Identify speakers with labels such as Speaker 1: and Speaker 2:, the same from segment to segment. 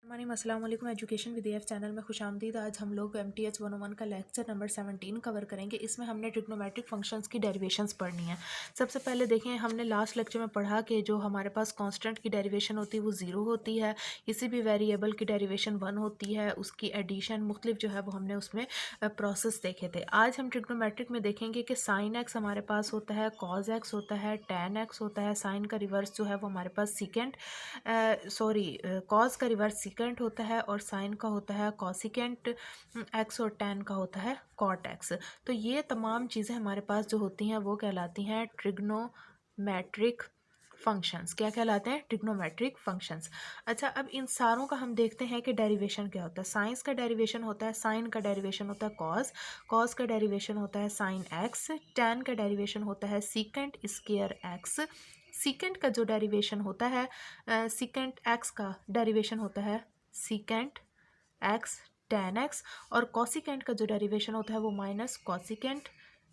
Speaker 1: अस्सलाम वालेकुम। Education with F channel में खुशामदीद। आज हम लोग MTH 101 का लेक्चर नंबर 17 कवर करेंगे। इसमें हमने ट्रिग्नोमेट्रिक फंक्शंस की डेरिवेशंस पढ़नी है। सबसे पहले देखें, हमने लास्ट लेक्चर में पढ़ा कि जो हमारे पास कांस्टेंट की डेरिवेशन होती है वो 0 होती है, किसी भी वेरिएबल की डेरिवेशन 1 होती है, उसकी एडिशन मुख्तलिफ जो है वो हमने उसमें प्रोसेस देखे थे। आज हम ट्रिग्नोमेट्रिक में देखेंगे कि साइन एक्स हमारे पास होता है, कॉज एक्स होता है, टैन एक्स होता है, साइन का रिवर्स जो है वो हमारे पास सीकेंट कॉज का रिवर्स सीकेंट होता है और साइन का होता है कॉसिकेंट एक्स और टैन का होता है कॉट एक्स। तो ये तमाम चीज़ें हमारे पास जो होती हैं वो कहलाती हैं ट्रिग्नोमेट्रिक फंक्शंस। क्या कहलाते हैं? Trigonometric functions. अच्छा, अब इन सारों का हम देखते हैं कि डेरिवेशन क्या होता है। साइंस का डेरिवेशन होता है, साइन का डेरिवेशन होता है कॉज, कॉज का डेरिवेशन होता है साइन एक्स, टैन का डेरिवेशन होता है सीकेंट स्क्वायर एक्स, सीकेंट का जो डेरिवेशन होता है सीकेंट एक्स का डेरिवेशन होता है सीकेंट एक्स टैन एक्स, और कॉसिकेंट का जो डेरिवेशन होता है वो minus cosecant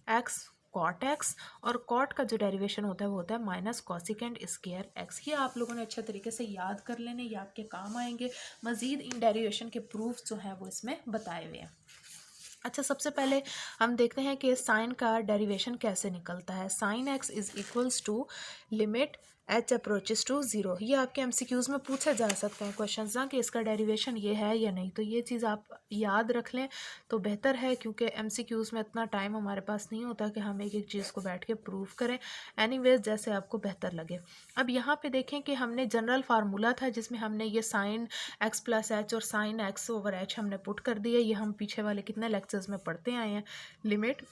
Speaker 1: x cot x, और कॉट का जो डेरिवेशन होता है वो होता है माइनस कॉसिकेंट स्क्वायर एक्स। ये आप लोगों ने अच्छे तरीके से याद कर लेने, ये आपके काम आएंगे। मज़ीद इन डेरिवेशन के प्रूफ जो हैं वो इसमें बताए हुए हैं। अच्छा, सबसे पहले हम देखते हैं कि साइन का डेरिवेशन कैसे निकलता है। Sine x is equals to limit h approaches to 0। ये आपके MCQs में पूछे जा सकते हैं क्वेश्चन ना कि इसका डेरिवेशन ये है या नहीं, तो ये चीज़ आप याद रख लें तो बेहतर है, क्योंकि MCQs में इतना टाइम हमारे पास नहीं होता कि हम एक एक चीज़ को बैठ के प्रूव करें। एनीवेज जैसे आपको बेहतर लगे। अब यहाँ पे देखें कि हमने जनरल फार्मूला था जिसमें हमने ये साइन एक्स प्लस एच और साइन एक्स ओवर एच हमने पुट कर दिया। ये हम पीछे वाले कितने लेक्चर्स में पढ़ते आए हैं। Limit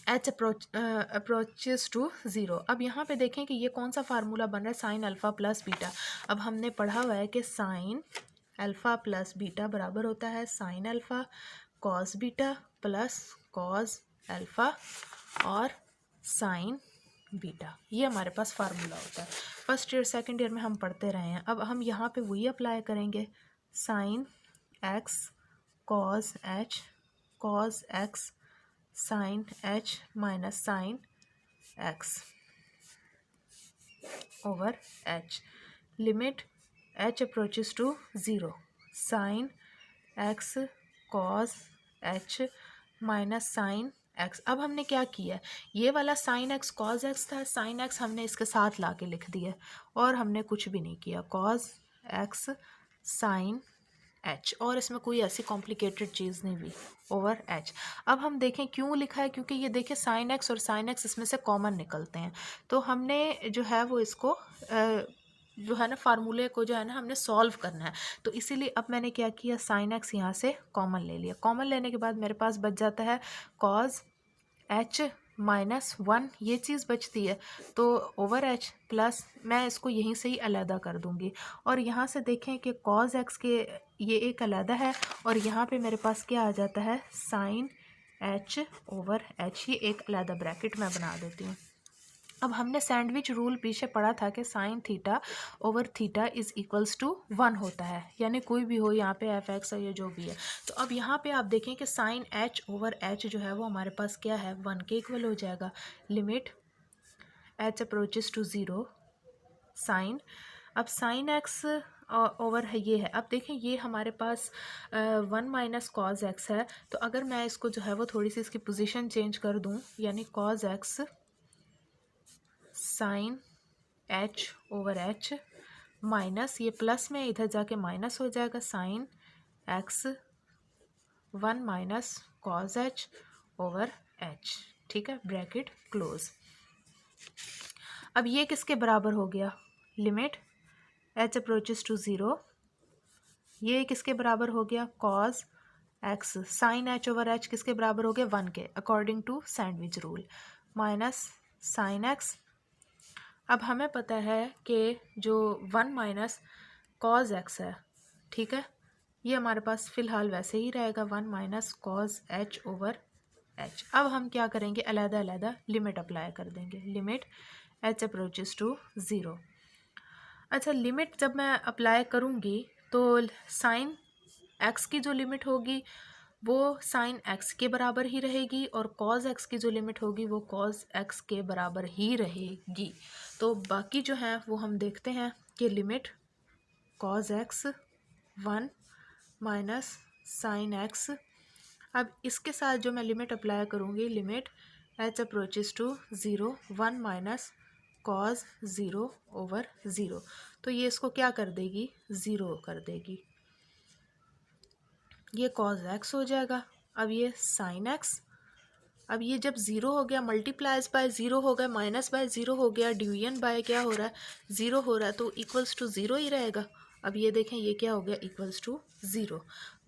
Speaker 1: h approaches to 0। अब यहाँ पे देखें कि ये कौन सा फार्मूला बन रहा है, साइन अल्फ़ा प्लस बीटा। अब हमने पढ़ा हुआ है कि साइन अल्फ़ा प्लस बीटा बराबर होता है sign alpha cos beta plus cos alpha और साइन बीटा। ये हमारे पास फार्मूला होता है। फर्स्ट ईयर सेकंड ईयर में हम पढ़ते रहे हैं। अब हम यहाँ पे वही अप्लाई करेंगे, sine x cos h cos x sine h minus sine x over h. Limit h approaches to 0 sine x cos h minus sine x. अब हमने क्या किया, ये वाला साइन एक्स कॉस एक्स था, साइन एक्स हमने इसके साथ ला के लिख दिया और हमने कुछ भी नहीं किया, कॉस एक्स साइन एच, और इसमें कोई ऐसी कॉम्प्लिकेटेड चीज़ नहीं हुई ओवर एच। अब हम देखें क्यों लिखा है, क्योंकि ये देखें साइन एक्स और साइन एक्स इसमें से कॉमन निकलते हैं, तो हमने जो है वो इसको जो है ना फार्मूले को जो है ना हमने सॉल्व करना है। तो इसीलिए अब मैंने क्या किया, साइन एक्स यहाँ से कॉमन ले लिया। कॉमन लेने के बाद मेरे पास बच जाता है कॉज एच माइनस 1, ये चीज़ बचती है, तो ओवर एच प्लस मैं इसको यहीं से ही अलहदा कर दूंगी। और यहाँ से देखें कि कॉज एक्स के ये एक अलहदा है और यहाँ पे मेरे पास क्या आ जाता है, साइन एच ओवर एच, ये एक अलहदा ब्रैकेट मैं बना देती हूँ। अब हमने सैंडविच रूल पीछे पढ़ा था कि sine theta over theta is equals to 1 होता है, यानी कोई भी हो यहाँ पे एफ एक्स है या जो भी है। तो अब यहाँ पे आप देखें कि साइन एच ओवर एच जो है वो हमारे पास क्या है, 1 के इक्वल हो जाएगा। Limit h approaches to 0 sine, अब साइन एक्स ओवर है ये है। अब देखें ये हमारे पास 1 माइनस कॉज एक्स है, तो अगर मैं इसको जो है वो थोड़ी सी इसकी पोजीशन चेंज कर दूं, यानी cos x sine h over h minus ये प्लस में इधर जाके माइनस हो जाएगा, sine x 1 minus cos h over h. ठीक है, ब्रैकेट क्लोज। अब ये किसके बराबर हो गया, लिमिट एच अप्रोचेस टू 0, ये किसके बराबर हो गया, cos x sine h over h किसके बराबर हो गया, 1 के, according to sandwich rule, minus sine x. अब हमें पता है कि जो 1 माइनस कॉज एक्स है, ठीक है, ये हमारे पास फ़िलहाल वैसे ही रहेगा, 1 minus cos h over H. अब हम क्या करेंगे, अलहदा अलहदा लिमिट अप्लाई कर देंगे, लिमिट एच अप्रोचेस टू 0। अच्छा, लिमिट जब मैं अप्लाई करूँगी तो साइन एक्स की जो लिमिट होगी वो साइन एक्स के बराबर ही रहेगी और कॉज एक्स की जो लिमिट होगी वो कॉज एक्स के बराबर ही रहेगी। तो बाकी जो है वो हम देखते हैं कि limit cos x 1 minus sine x. अब इसके साथ जो मैं लिमिट अप्लाई करूँगी, limit h approaches to 0 1 minus cos 0 over 0, तो ये इसको क्या कर देगी, 0 कर देगी। ये कॉज एक्स हो जाएगा। अब ये साइन एक्स, अब ये जब 0 हो गया, मल्टीप्लाइज बाय 0 हो गया, माइनस बाय 0 हो गया, डिवीजन बाय क्या हो रहा है, 0 हो रहा है, तो इक्वल्स टू 0 ही रहेगा। अब ये देखें ये क्या हो गया, इक्वल्स टू 0।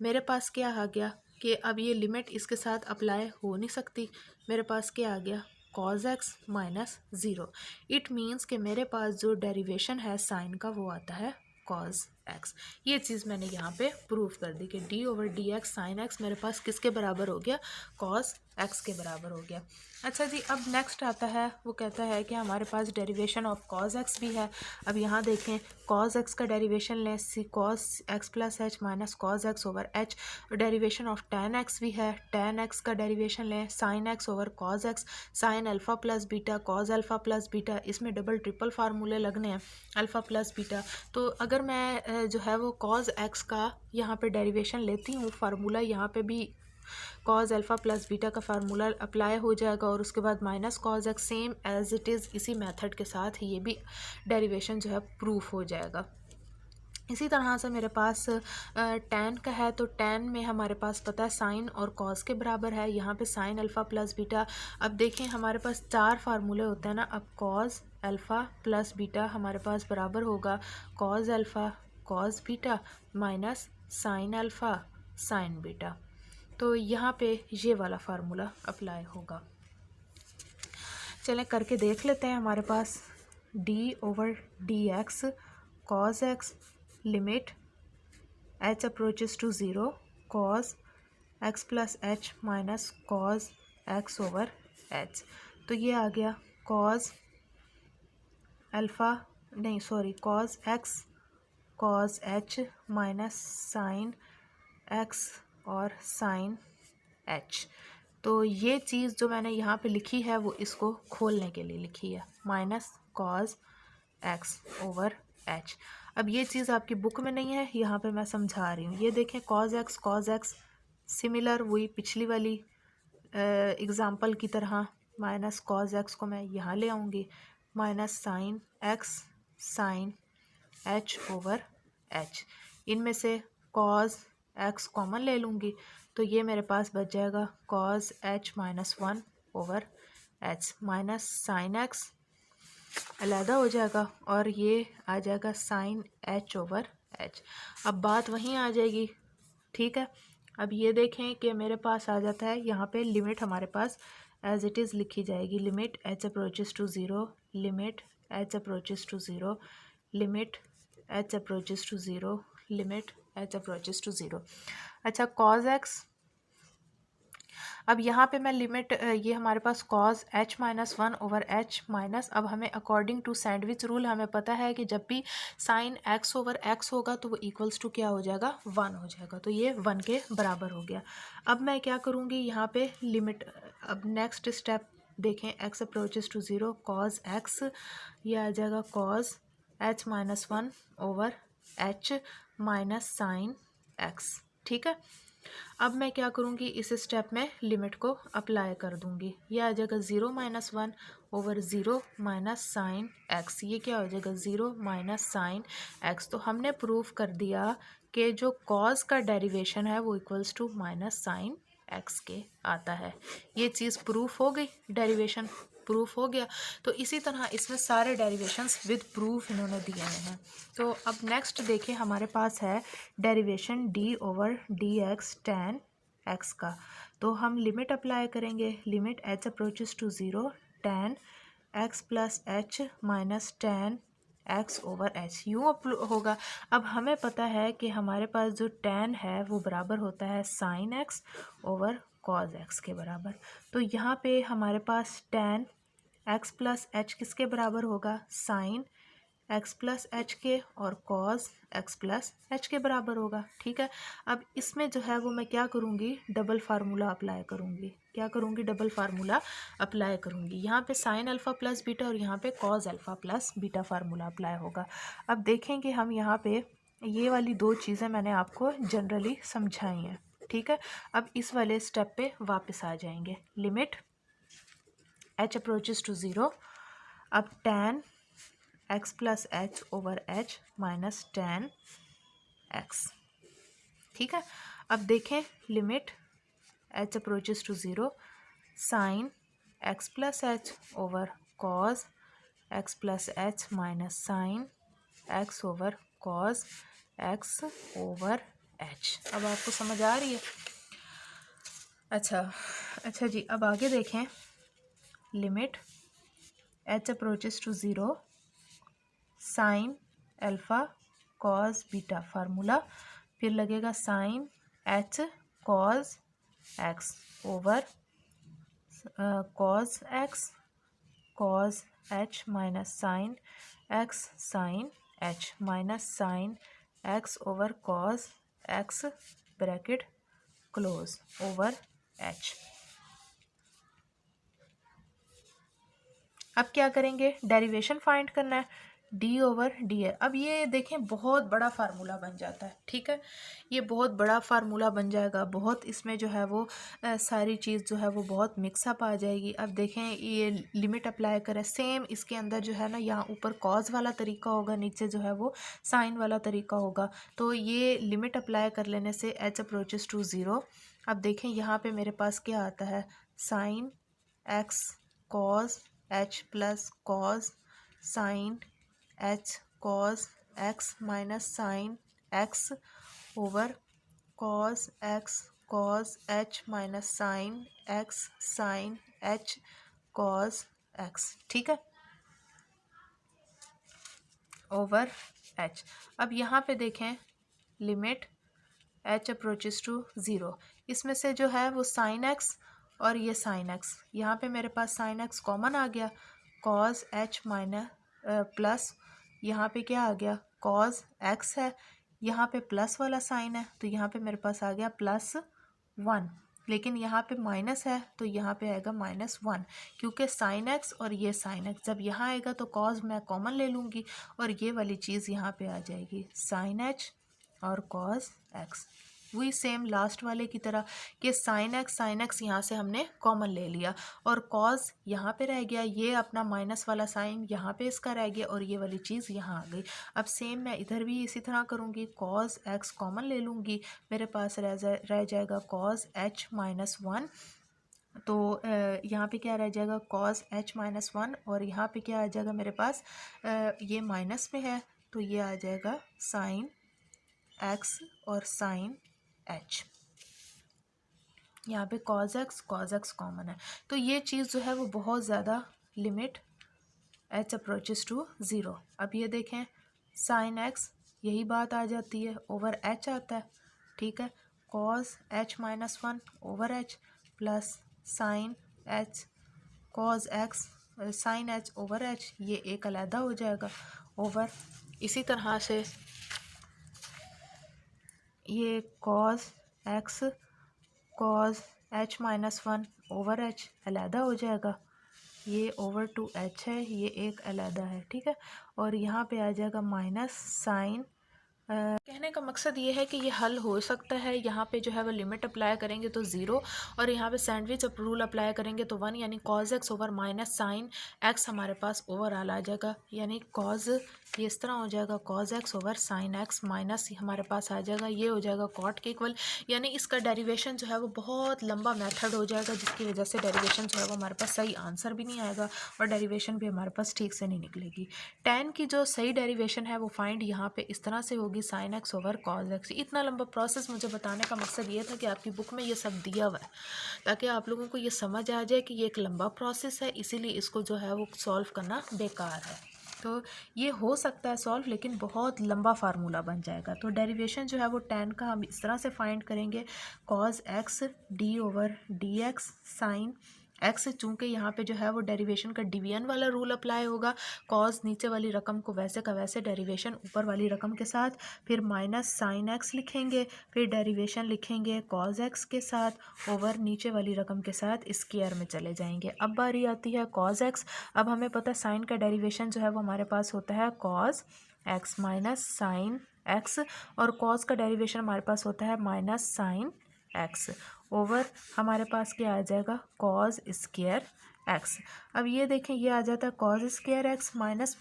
Speaker 1: मेरे पास क्या आ गया कि अब ये लिमिट इसके साथ अप्लाई हो नहीं सकती। मेरे पास क्या आ गया, cos x minus 0। It means कि मेरे पास जो डेरिवेशन है साइन का वो आता है कॉज एक्स। ये चीज़ मैंने यहाँ पे प्रूव कर दी कि D over d x sine x मेरे पास किसके बराबर हो गया, कॉज एक्स के बराबर हो गया। अच्छा जी, अब नेक्स्ट आता है, वो कहता है कि हमारे पास डेरिवेशन ऑफ कॉज एक्स भी है। अब यहाँ देखें, कॉज एक्स का डेरिवेशन लें, see cos x plus h minus cos x over h. Derivation of tan x भी है, टेन एक्स का डेरिवेशन लें, sine x over cos x, sine alpha plus beta cos alpha plus beta. इसमें double triple फार्मूले लगने हैं, alpha plus beta. तो अगर मैं जो है वो कॉज एक्स का यहाँ पे डेरिवेशन लेती हूँ, फार्मूला यहाँ पे भी कॉज अल्फ़ा प्लस बीटा का फार्मूला अप्लाई हो जाएगा, और उसके बाद minus cos x same as it is इसी मेथड के साथ ये भी डेरिवेशन जो है प्रूफ हो जाएगा। इसी तरह से मेरे पास टेन का है, तो टेन में हमारे पास पता है साइन और कॉज के बराबर है, यहाँ पे साइन अल्फ़ा प्लस बीटा। अब देखें हमारे पास 4 फार्मूले होते हैं ना, अब कॉज अल्फ़ा प्लस बीटा हमारे पास बराबर होगा cos alpha cos beta minus sine alpha sine beta. तो यहाँ पे ये वाला फार्मूला अप्लाई होगा। चलें करके देख लेते हैं। हमारे पास d over d x cos x limit h approaches to 0 cos x plus h minus cos x over h. तो ये आ गया कॉज अल्फ़ा नहीं sorry cos x cos h minus sine x और साइन एच। तो ये चीज़ जो मैंने यहाँ पे लिखी है वो इसको खोलने के लिए लिखी है, minus cos x over H. अब ये चीज़ आपकी बुक में नहीं है, यहाँ पे मैं समझा रही हूँ। ये देखें कॉज एक्स सिमिलर वही पिछली वाली एग्ज़ाम्पल की तरह, माइनस कॉज एक्स को मैं यहाँ ले आऊँगी, minus sine x sine h over h. इनमें से कॉज एक्स कॉमन ले लूँगी, तो ये मेरे पास बच जाएगा cos h minus 1 over h, minus sine x अलहदा हो जाएगा और ये आ जाएगा साइन एच ओवर एच। अब बात वहीं आ जाएगी, ठीक है। अब ये देखें कि मेरे पास आ जाता है, यहाँ पे लिमिट हमारे पास एज इट इज़ लिखी जाएगी, limit h approaches to 0, limit h approaches to 0, limit h approaches to 0, limit h approaches to 0। अच्छा कॉज एक्स, अब यहाँ पे मैं लिमिट ये हमारे पास cos h minus 1 over h minus, अब हमें अकॉर्डिंग टू सैंडविच रूल हमें पता है कि जब भी साइन एक्स ओवर एक्स होगा तो वो इक्वल्स टू क्या हो जाएगा, 1 हो जाएगा। तो ये 1 के बराबर हो गया। अब मैं क्या करूँगी यहाँ पे लिमिट, अब नेक्स्ट स्टेप देखें, x approaches to 0 cos x, ये आ जाएगा cos h minus 1 over h minus sine x, ठीक है। अब मैं क्या करूँगी, इस स्टेप में लिमिट को अप्लाई कर दूँगी, ये आ जाएगा 0 minus 1 over 0 minus sine x, ये क्या हो जाएगा 0 माइनस साइन एक्स। तो हमने प्रूव कर दिया कि जो कॉज का डेरिवेशन है वो equals to minus sine x के आता है। ये चीज़ प्रूफ हो गई, डेरिवेशन प्रूफ हो गया। तो इसी तरह इसमें सारे डेरिवेशंस विद प्रूफ इन्होंने दिए हैं। तो अब नेक्स्ट देखें, हमारे पास है derivation d over d x tan x का। तो हम लिमिट अप्लाई करेंगे, limit h approaches to 0 tan x plus h minus tan x over h, यूँ होगा। अब हमें पता है कि हमारे पास जो टेन है वो बराबर होता है sine x over cos x के बराबर। तो यहाँ पे हमारे पास टेन एक्स प्लस एच किसके बराबर होगा, साइन एक्स प्लस एच के, और कॉज एक्स प्लस एच के बराबर होगा, ठीक है। अब इसमें जो है वो मैं क्या करूँगी, डबल फार्मूला अप्लाई करूँगी। क्या करूँगी, डबल फार्मूला अप्लाई करूँगी। यहाँ पे साइन अल्फ़ा प्लस बीटा और यहाँ पे cause alpha plus beta formula apply होगा। अब देखेंगे हम यहाँ पे ये वाली दो चीज़ें मैंने आपको जनरली समझाई हैं, ठीक है। अब इस वाले स्टेप पे वापस आ जाएंगे। लिमिट h अप्रोचेस टू 0, अब tan x plus h over h minus tan x, ठीक है। अब देखें limit h approaches to 0, sine x plus h over cos x plus h minus sine x over cos x over h। अब आपको समझ आ रही है? अच्छा जी, अब आगे देखें। Limit h approaches to 0, sine alpha cos beta formula, फिर लगेगा sine h cos x over cos x cos h minus sine x sine h minus sine x over cos x bracket close over h। अब क्या करेंगे? Derivation find करना है, d over D है। अब ये देखें बहुत बड़ा फार्मूला बन जाता है, ठीक है। ये बहुत बड़ा फार्मूला बन जाएगा, बहुत इसमें जो है वो सारी चीज़ जो है वो बहुत मिक्सअप आ जाएगी। अब देखें ये लिमिट अप्लाई करें, सेम इसके अंदर जो है ना, यहाँ ऊपर कॉज वाला तरीका होगा, नीचे जो है वो साइन वाला तरीका होगा। तो ये लिमिट अप्लाई कर लेने से h अप्रोचेस टू 0। अब देखें यहाँ पे मेरे पास क्या आता है, sine x cos h plus cos sine h cos x minus sine x over cos x cos h minus sine x sine h cos x, ठीक है, ओवर h। अब यहाँ पे देखें लिमिट h अप्रोचेस टू 0, इसमें से जो है वो साइन x और ये साइन x, यहाँ पे मेरे पास साइन x कॉमन आ गया, कॉस h माइनस प्लस यहाँ पे क्या आ गया, कॉस x है, यहाँ पे प्लस वाला साइन है तो यहाँ पे मेरे पास आ गया +1, लेकिन यहाँ पे माइनस है तो यहाँ पे आएगा -1, क्योंकि साइन x और ये साइन x जब यहाँ आएगा तो कॉस मैं कॉमन ले लूँगी और ये वाली चीज़ यहाँ पे आ जाएगी, साइन h और कॉस x। वही सेम लास्ट वाले की तरह कि साइन x यहाँ से हमने कॉमन ले लिया और कॉस यहाँ पे रह गया, ये अपना माइनस वाला साइन यहाँ पे इसका रह गया और ये वाली चीज़ यहाँ आ गई। अब सेम मैं इधर भी इसी तरह करूँगी, कॉस x कॉमन ले लूँगी, मेरे पास रह जाएगा कॉस h माइनस 1, तो यहाँ पे क्या रह जाएगा, कॉस h माइनस 1 और यहाँ पे क्या आ जाएगा मेरे पास, ये माइनस में है तो ये आ जाएगा साइन x और साइन h, यहाँ पे cos x कॉमन है। तो ये चीज़ जो है वो बहुत ज़्यादा लिमिट h अप्रोचेस टू 0। अब ये देखें साइन x यही बात आ जाती है, ओवर h आता है, ठीक है, cos h minus 1 over h plus sine h cos x sine h over h, ये एक अलहदा हो जाएगा ओवर। इसी तरह से ये cos x cos h minus 1 over h अलहदा हो जाएगा, ये ओवर 2h है, ये एक अलहदा है, ठीक है, और यहाँ पे आ जाएगा माइनस साइन। कहने का मकसद ये है कि ये हल हो सकता है, यहाँ पे जो है वो लिमिट अप्लाई करेंगे तो 0 और यहाँ पे सैंडविच रूल अप्लाई करेंगे तो 1, यानी cos x over minus sine x हमारे पास ओवरऑल आ जाएगा, यानी कॉज ये इस तरह हो जाएगा, cos x over sine x minus हमारे पास आ जाएगा, ये हो जाएगा कॉट के इक्वल। यानी इसका डेरिवेशन जो है वो बहुत लंबा मेथड हो जाएगा, जिसकी वजह से डेरिवेशन जो है वो हमारे पास सही आंसर भी नहीं आएगा और डेरिवेशन भी हमारे पास ठीक से नहीं निकलेगी। tan की जो सही डेरिवेशन है वो फाइंड यहाँ पे इस तरह से होगी, sine x over cos x। इतना लंबा प्रोसेस मुझे बताने का मकसद ये था कि आपकी बुक में ये सब दिया हुआ है ताकि आप लोगों को ये समझ आ जाए कि ये एक लंबा प्रोसेस है, इसीलिए इसको जो है वो सॉल्व करना बेकार है। तो ये हो सकता है सॉल्व, लेकिन बहुत लंबा फार्मूला बन जाएगा। तो डेरिवेशन जो है वो tan का हम इस तरह से फाइंड करेंगे, cos x d over d x sine x, चूँकि यहाँ पे जो है वो डेरिवेशन का डिवीजन वाला रूल अप्लाई होगा, कॉज नीचे वाली रकम को वैसे का वैसे, डेरिवेशन ऊपर वाली रकम के साथ, फिर माइनस साइन x लिखेंगे, फिर डेरिवेशन लिखेंगे कॉज x के साथ ओवर नीचे वाली रकम के साथ स्क्वायर में चले जाएंगे। अब बारी आती है कॉज x। अब हमें पता है साइन का डेरिवेशन जो है वो हमारे पास होता है cause x minus sine x और कॉज का डेरिवेशन हमारे पास होता है माइनस साइन एक्स ओवर हमारे पास क्या आ जाएगा कॉज स्क्वायर एक्स। अब ये देखें ये आ जाता है cause square x minus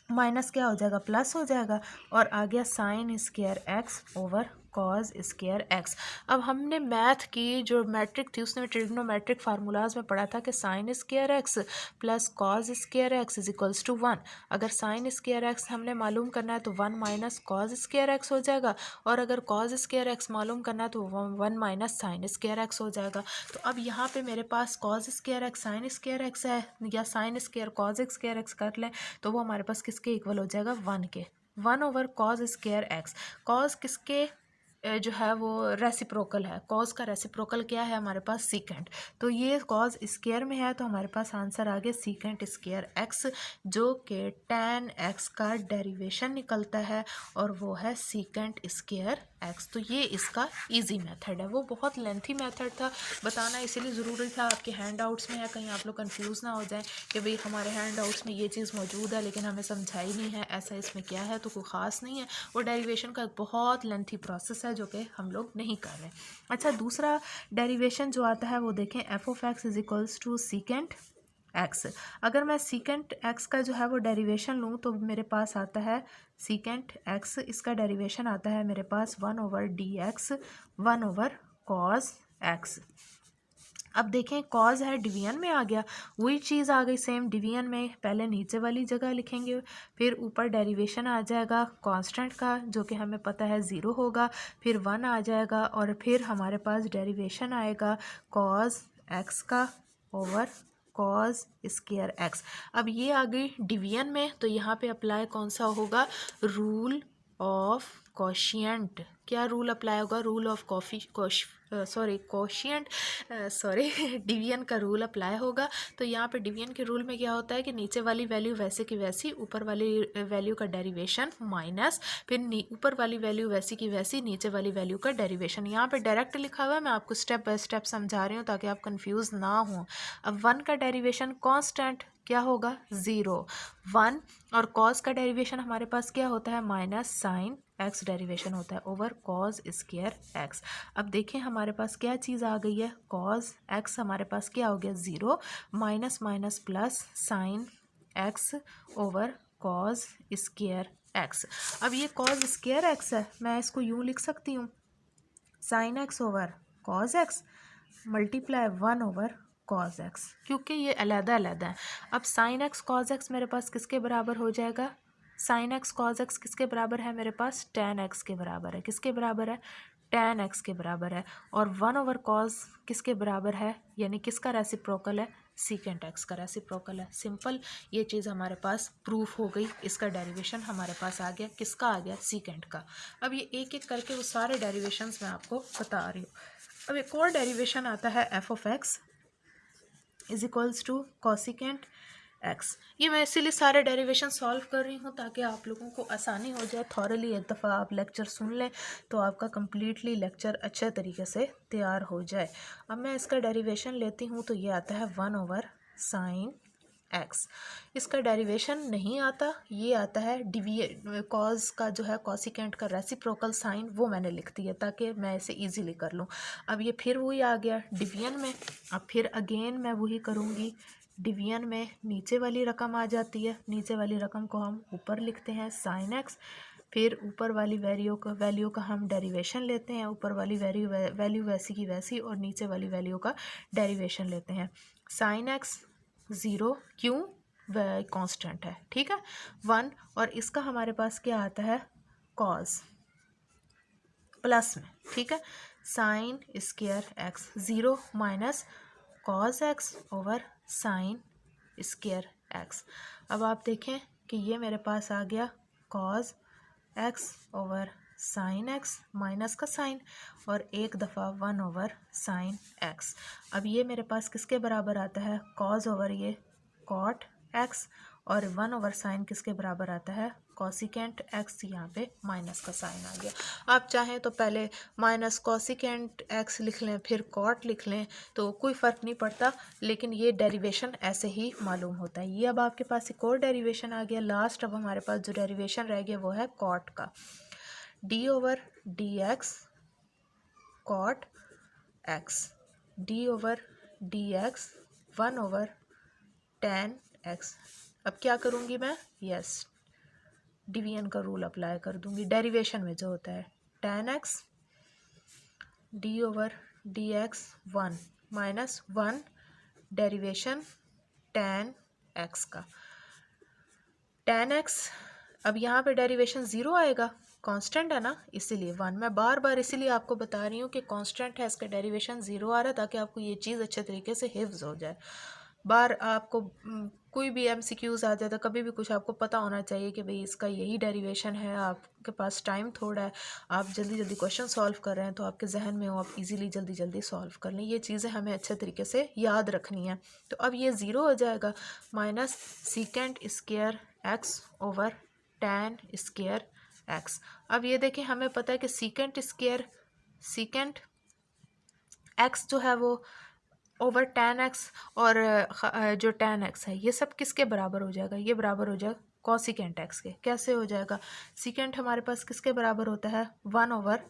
Speaker 1: minus क्या हो जाएगा प्लस हो जाएगा और आ गया sign square x over cause square x. अब हमने मैथ की जो मैट्रिक थी उसमें ट्रिग्नोमेट्रिक फार्मूलाज में पढ़ा था कि sine square x plus cos square x is equals to 1। अगर साइन स्क्वायर एक्स हमने मालूम करना है तो 1 माइनस कॉज स्क्वायर एक्स हो जाएगा और अगर कॉज स्क्वायर एक्स मालूम करना है तो 1 माइनस साइन स्क्वायर एक्स हो जाएगा। तो अब यहाँ पे मेरे पास cos square x sine square x है या sine square cos square x कर लें तो वो हमारे पास किसके इक्वल हो जाएगा 1 के। 1 over cause square x. Cause किसके जो है वो रेसिप्रोकल है। कॉज का रेसिप्रोकल क्या है हमारे पास सीकेंट। तो ये कॉज स्क्वायर में है तो हमारे पास आंसर आ गया सीकेंट स्क्वायर एक्स जो कि tan एक्स का डेरिवेशन निकलता है और वो है सीकेंट स्क्वायर एक्स। तो ये इसका इजी मेथड है। वो बहुत लेंथी मेथड था बताना इसीलिए ज़रूरी था आपके हैंड आउट्स में है कहीं आप लोग कंफ्यूज ना हो जाएं कि भाई हमारे हैंड आउट्स में ये चीज़ मौजूद है लेकिन हमें समझाई नहीं है ऐसा इसमें क्या है। तो कोई ख़ास नहीं है वो डेरिवेशन का बहुत लेंथी प्रोसेस है जो कि हम लोग नहीं कर रहे। अच्छा दूसरा डेरिवेशन जो आता है वो देखें f of x is equals to secant x. अगर मैं सीकेंट एक्स का जो है वो डेरिवेशन लूँ तो मेरे पास आता है सीकेंट एक्स इसका डेरिवेशन आता है मेरे पास 1 over d x 1 over cos x. अब देखें कॉज है डिवीजन में आ गया वही चीज़ आ गई सेम डिवीजन में पहले नीचे वाली जगह लिखेंगे फिर ऊपर डेरिवेशन आ जाएगा कांस्टेंट का जो कि हमें पता है 0 होगा फिर 1 आ जाएगा और फिर हमारे पास डेरिवेशन आएगा कॉज एक्स का ओवर कॉज स्क्वायर एक्स। अब ये आ गई डिवीजन में तो यहाँ पे अप्लाई कौन सा होगा रूल ऑफ कोशिएंट। क्या रूल अप्लाई होगा रूल ऑफ कोशिएंट डिवीजन का रूल अप्लाई होगा। तो यहाँ पे डिवीजन के रूल में क्या होता है कि नीचे वाली वैल्यू वैसे की वैसी ऊपर वाली वैल्यू का डेरिवेशन माइनस फिर ऊपर वाली वैल्यू वैसी की वैसी नीचे वाली वैल्यू का डेरिवेशन। यहाँ पे डायरेक्ट लिखा हुआ है मैं आपको स्टेप बाय स्टेप समझा रही हूँ ताकि आप कंफ्यूज ना हो। अब 1 का डेरिवेशन कांस्टेंट क्या होगा 0 1 और कॉज का डेरिवेशन हमारे पास क्या होता है माइनस साइन एक्स डेरिवेशन होता है ओवर कॉज स्क्वायर एक्स। अब देखें हमारे पास क्या चीज़ आ गई है कॉज एक्स हमारे पास क्या हो गया 0 minus minus plus sign x over cause square x. अब ये कॉज स्क्वायर एक्स है मैं इसको यूँ लिख सकती हूँ sign x over cos x multiply 1 over cos x क्योंकि ये अलग अलग है। अब साइन एक्स कॉज एक्स मेरे पास किसके बराबर हो जाएगा साइन एक्स कॉज एक्स किसके बराबर है मेरे पास tan एक्स के बराबर है। किसके बराबर है tan एक्स के बराबर है और 1 ओवर कॉज किसके बराबर है यानी किसका रेसिप्रोकल है सीकेंट एक्स का रेसिप्रोकल है। सिंपल ये चीज़ हमारे पास प्रूफ हो गई। इसका डेरिवेशन हमारे पास आ गया किसका आ गया सीकेंट का। अब ये एक एक करके वो सारे डेरिवेशंस मैं आपको बता रही हूँ। अब एक और डेरिवेशन आता है f of x is equals to cosecant x. ये मैं इसीलिए सारे डेरिवेशन सॉल्व कर रही हूँ ताकि आप लोगों को आसानी हो जाए। थॉरली एक दफ़ा आप लेक्चर सुन लें तो आपका कम्प्लीटली लेक्चर अच्छे तरीके से तैयार हो जाए। अब मैं इसका डेरिवेशन लेती हूँ तो ये आता है 1 ओवर साइन एक्स। इसका डेरिवेशन नहीं आता ये आता है कॉज का जो है कॉसिकेंट का रेसिप्रोकल साइन वो मैंने लिख दिया ताकि मैं इसे इजीली कर लूँ। अब ये फिर वही आ गया डिवीजन में। अब फिर अगेन मैं वही करूँगी डिवीजन में नीचे वाली रकम आ जाती है नीचे वाली रकम को हम ऊपर लिखते हैं साइन एक्स फिर ऊपर वाली वैल्यू का हम डेरिवेशन लेते हैं ऊपर वाली वैल्यू वैसी की वैसी और नीचे वाली वैल्यू का डेरिवेशन लेते हैं। साइन एक्स 0 क्यों वह कांस्टेंट है ठीक है 1 और इसका हमारे पास क्या आता है कॉज प्लस में ठीक है sign square x 0 minus cos x over sine square x. अब आप देखें कि ये मेरे पास आ गया cos x over sine x minus का साइन और एक दफ़ा 1 ओवर साइन एक्स। अब ये मेरे पास किसके बराबर आता है कॉज ओवर ये कॉट एक्स और 1 ओवर साइन किसके बराबर आता है कॉसिकेंट एक्स। यहाँ पे माइनस का साइन आ गया। आप चाहें तो पहले माइनस कॉसिकेंट एक्स लिख लें फिर कॉट लिख लें तो कोई फ़र्क नहीं पड़ता लेकिन ये डेरिवेशन ऐसे ही मालूम होता है। ये अब आपके पास एक और डेरिवेशन आ गया लास्ट। अब हमारे पास जो डेरिवेशन रह गया वो है कॉट का। D over d x cot x, d over d x 1 over tan x. अब क्या करूँगी मैं, यस डिवीजन का रूल अप्लाई कर दूँगी। डेरिवेशन में जो होता है tan x d over d x 1 minus 1 derivation tan x का। tan एक्स अब यहाँ पे डेरिवेशन 0 आएगा, कांस्टेंट है ना, इसीलिए 1। मैं बार बार इसीलिए आपको बता रही हूँ कि कांस्टेंट है, इसका डेरिवेशन 0 आ रहा है, ताकि आपको ये चीज़ अच्छे तरीके से हिफ्ज हो जाए। बार आपको कोई भी एमसीक्यूज आ जाता है, कभी भी कुछ आपको पता होना चाहिए कि भाई इसका यही डेरिवेशन है, आपके पास टाइम थोड़ा है, आप जल्दी जल्दी क्वेश्चन सॉल्व कर रहे हैं, तो आपके जहन में हो, आप इजीली जल्दी जल्दी सॉल्व कर लें। ये चीज़ें हमें अच्छे तरीके से याद रखनी है। तो अब ये 0 हो जाएगा, minus secant square x over tan square x. अब ये देखें, हमें पता है कि सीकेंट एक्स जो है वो ओवर tan एक्स, और जो tan एक्स है ये सब किसके बराबर हो जाएगा, ये बराबर हो जाएगा कॉसिकेंट एक्स के। कैसे हो जाएगा, सीकेंट हमारे पास किसके बराबर होता है 1 ओवर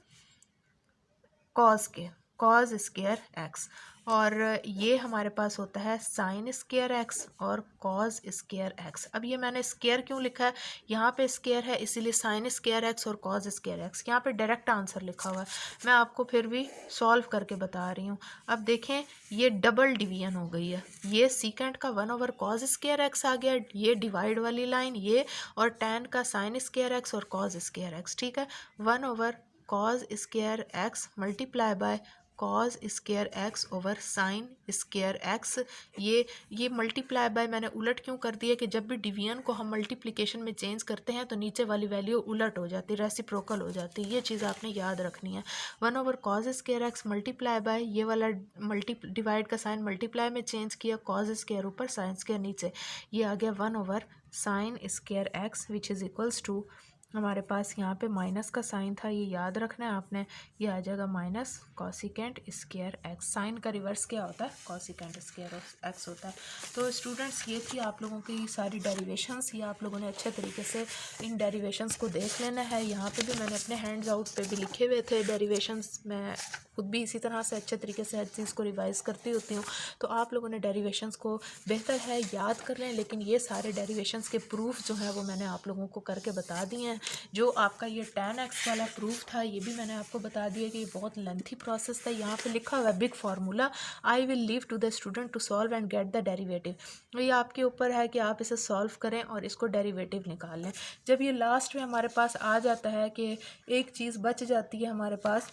Speaker 1: कॉस के, कॉस स्क्वायर एक्स, और ये हमारे पास होता है साइन स्क्वायर एक्स और कॉस स्क्वायर एक्स। अब ये मैंने स्क्वायर क्यों लिखा है, यहाँ पे स्क्वायर है इसीलिए साइन स्क्वायर एक्स और कॉस स्क्वायर एक्स। यहाँ पे डायरेक्ट आंसर लिखा हुआ है, मैं आपको फिर भी सॉल्व करके बता रही हूँ। अब देखें ये डबल डिवीजन हो गई है, ये सीकेंट का 1 ओवर कॉस स्क्वायर एक्स आ गया, ये डिवाइड वाली लाइन ये, और टैन का साइन स्क्वायर एक्स और कॉस स्क्वायर एक्स। ठीक है, 1 over cos square x multiply by cos square x over sine square x. ये मल्टीप्लाई बाय मैंने उलट क्यों कर दिया कि जब भी डिवीजन को हम मल्टीप्लिकेशन में चेंज करते हैं तो नीचे वाली वैल्यू उलट हो जाती है, रेसिप्रोकल हो जाती है। ये चीज़ आपने याद रखनी है। 1 over cos square x multiply by ये वाला डिवाइड का साइन मल्टीप्लाई में चेंज किया, कॉस स्क्वायर ऊपर साइन स्क्वायर नीचे, ये आ गया 1 over sine square x which is equals to, हमारे पास यहाँ पे माइनस का साइन था, ये याद रखना है आपने, ये आ जाएगा minus cosecant square x. Sine का रिवर्स क्या होता है, कॉसिकेंट स्क्वायर एक्स होता है। तो स्टूडेंट्स ये थी आप लोगों की सारी डेरिवेशंस, ये आप लोगों ने अच्छे तरीके से इन डेरिवेशंस को देख लेना है। यहाँ पे भी मैंने अपने हैंड्स आउट पे भी लिखे हुए थे डेरिवेशंस, मैं खुद भी इसी तरह से अच्छे तरीके से हर चीज़ को रिवाइज़ करती होती हूँ। तो आप लोगों ने डेरिवेशंस को बेहतर है याद कर लें, लेकिन ये सारे डेरिवेशंस के प्रूफ जो है वो मैंने आप लोगों को करके बता दिए हैं। जो आपका ये tan एक्स वाला प्रूफ था ये भी मैंने आपको बता दिया कि ये बहुत लेंथी प्रोसेस था। यहाँ पे लिखा हुआ है big formula, I will leave to the student to solve and get the derivative. ये आपके ऊपर है कि आप इसे सॉल्व करें और इसको डेरिवेटिव निकाल लें। जब ये लास्ट में हमारे पास आ जाता है कि एक चीज़ बच जाती है हमारे पास,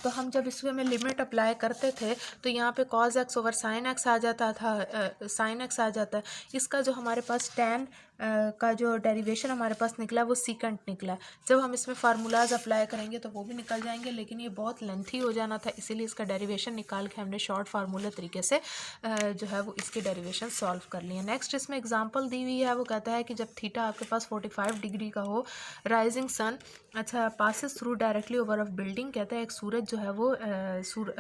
Speaker 1: तो हम जब इसमें में लिमिट अप्लाई करते थे तो यहाँ पे cos x over sine x आ जाता था, साइन एक्स आ जाता है। इसका जो हमारे पास tan का जो डेरिवेशन हमारे पास निकला वो सीकेंट निकला। जब हम इसमें फार्मूलाज अप्लाई करेंगे तो वो भी निकल जाएंगे, लेकिन ये बहुत लेंथी हो जाना था, इसीलिए इसका डेरिवेशन निकाल के हमने शॉर्ट फार्मूला तरीके से जो है वो इसके डेरिवेशन सॉल्व कर लिए। नेक्स्ट इसमें एग्जांपल दी हुई है, वो कहता है कि जब थीटा आपके पास 45 डिग्री का हो, rising sun passes through directly over of building, कहता है एक सूरज जो है वो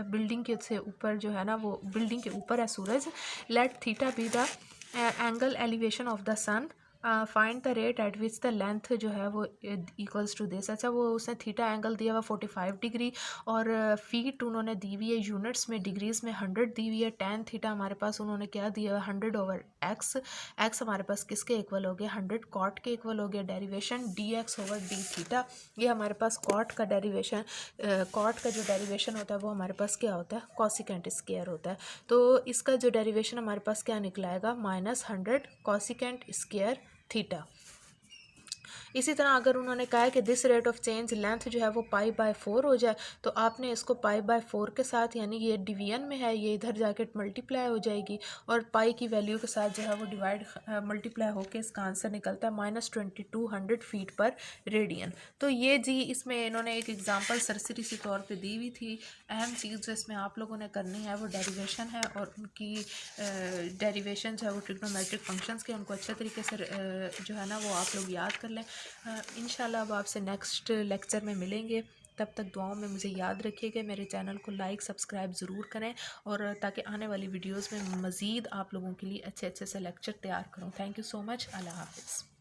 Speaker 1: बिल्डिंग के से ऊपर जो है ना वो बिल्डिंग के ऊपर है सूरज। Let theta be the angle elevation of the sun, find the rate at which the length जो है वो इक्वल्स टू दिस। अच्छा, वो उसने थीटा एंगल दिया हुआ 45 डिग्री, और फीट उन्होंने दी हुई है यूनिट्स में, डिग्रीज में 100 दी हुई है। tan थीटा हमारे पास उन्होंने क्या दिया है 100 ओवर एक्स, एक्स हमारे पास किसके इक्वल हो गया 100 कॉट के इक्वल हो गया। Derivation D x over D theta, ये हमारे पास कॉट का डेरिवेशन, कॉट का जो डेरिवेशन होता है वो हमारे पास क्या होता है कॉसिकेंट स्क्वायर होता है। तो इसका जो डेरिवेशन हमारे पास क्या निकलाएगा -100 कॉसिकेंट स्क्वायर थीटा। इसी तरह अगर उन्होंने कहा है कि this rate of change length जो है वो π/4 हो जाए, तो आपने इसको π/4 के साथ, यानी ये डिवीजन में है, ये इधर जाके मल्टीप्लाई हो जाएगी और पाई की वैल्यू के साथ जो है वो डिवाइड मल्टीप्लाई होके इसका आंसर निकलता है -2200 फीट पर रेडियन। तो ये जी इसमें इन्होंने एक एग्जाम्पल सरसरी सी तौर पर दी हुई थी। अहम चीज़ जो इसमें आप लोगों ने करनी है वो डेरिवेशन है, और उनकी डेरिवेशन जो है वो ट्रिग्नोमेट्रिक फंक्शंस के, उनको अच्छे तरीके से जो है ना वो आप लोग याद कर लें। इंशाल्लाह अब आपसे नेक्स्ट लेक्चर में मिलेंगे, तब तक दुआओं में मुझे याद रखिएगा। मेरे चैनल को लाइक सब्सक्राइब ज़रूर करें, और ताकि आने वाली वीडियोस में मज़ीद आप लोगों के लिए अच्छे अच्छे से लेक्चर तैयार करूँ। Thank you so much. अल्लाह हाफ़िज़।